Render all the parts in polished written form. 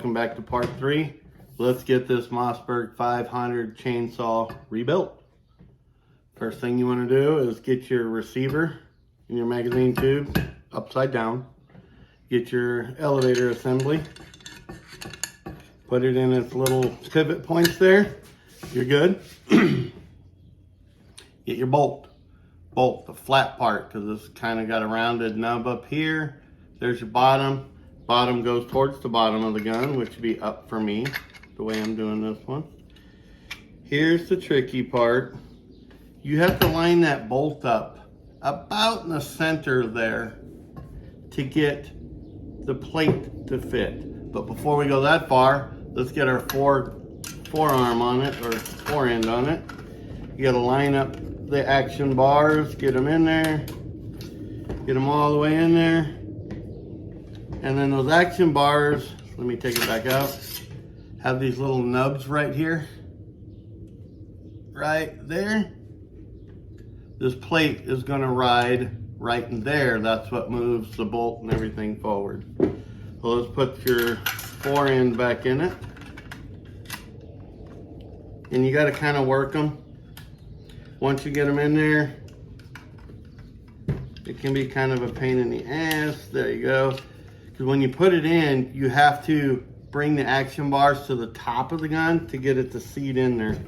Welcome back to part 3. Let's get this Mossberg 500 chainsaw rebuilt. First thing you want to do is get your receiver in your magazine tube upside down. Get your elevator assembly. Put it in its little pivot points there. You're good. Get your bolt, the flat part, because it's kind of got a rounded nub up here. There's your bottom. Bottom goes towards the bottom of the gun, which would be up for me, the way I'm doing this one. Here's the tricky part. You have to line that bolt up about in the center there to get the plate to fit. But before we go that far, let's get our forearm on it, or fore end on it. You gotta line up the action bars, get them in there, get them all the way in there. And then those action bars, let me take it back out, have these little nubs right here, right there. This plate is gonna ride right in there. That's what moves the bolt and everything forward. So let's put your fore end back in it. And you gotta kind of work them. Once you get them in there, it can be kind of a pain in the ass. There you go. Because when you put it in, you have to bring the action bars to the top of the gun to get it to seat in there.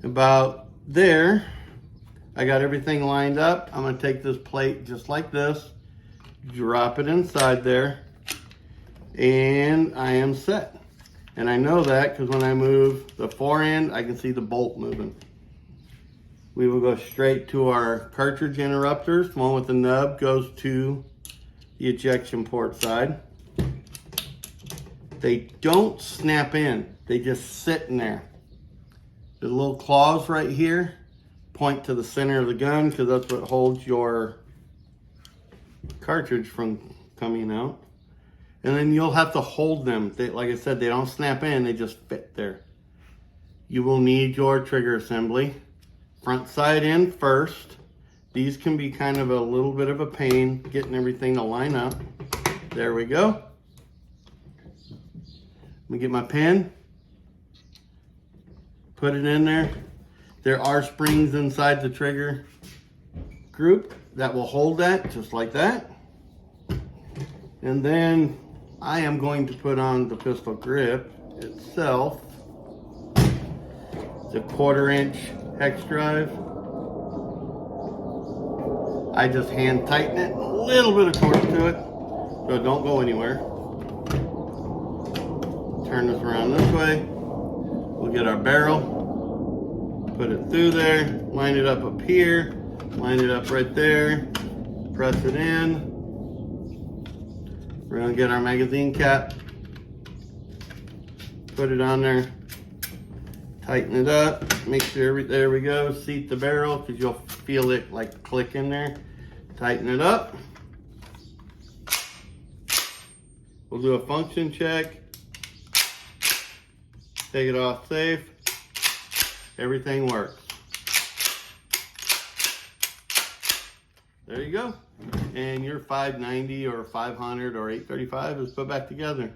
About there, I got everything lined up. I'm gonna take this plate just like this, drop it inside there, and I am set. And I know that because when I move the fore end, I can see the bolt moving. We will go straight to our cartridge interrupters. The one with the nub goes to the ejection port side. They don't snap in, they just sit in there. The little claws right here point to the center of the gun because that's what holds your cartridge from coming out. And then you'll have to hold them. Like I said, they don't snap in, they just fit there. You will need your trigger assembly. Front side in first. These can be kind of a little bit of a pain getting everything to line up. There we go. Let me get my pen. Put it in there. There are springs inside the trigger group that will hold that just like that. And then I am going to put on the pistol grip itself. It's a 1/4 inch hex drive. I just hand tighten it, a little bit of torque to it, so it don't go anywhere. Turn this around this way. We'll get our barrel, put it through there, line it up here, line it up right there, press it in. We're gonna get our magazine cap, put it on there, tighten it up, make sure, there we go, seat the barrel because you'll feel it like click in there. Tighten it up. We'll do a function check. Take it off safe. Everything works. There you go. And your 590 or 500 or 835 is put back together.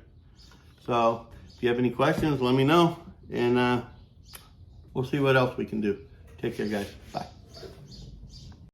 So if you have any questions, let me know. And we'll see what else we can do. Take care, guys. Bye.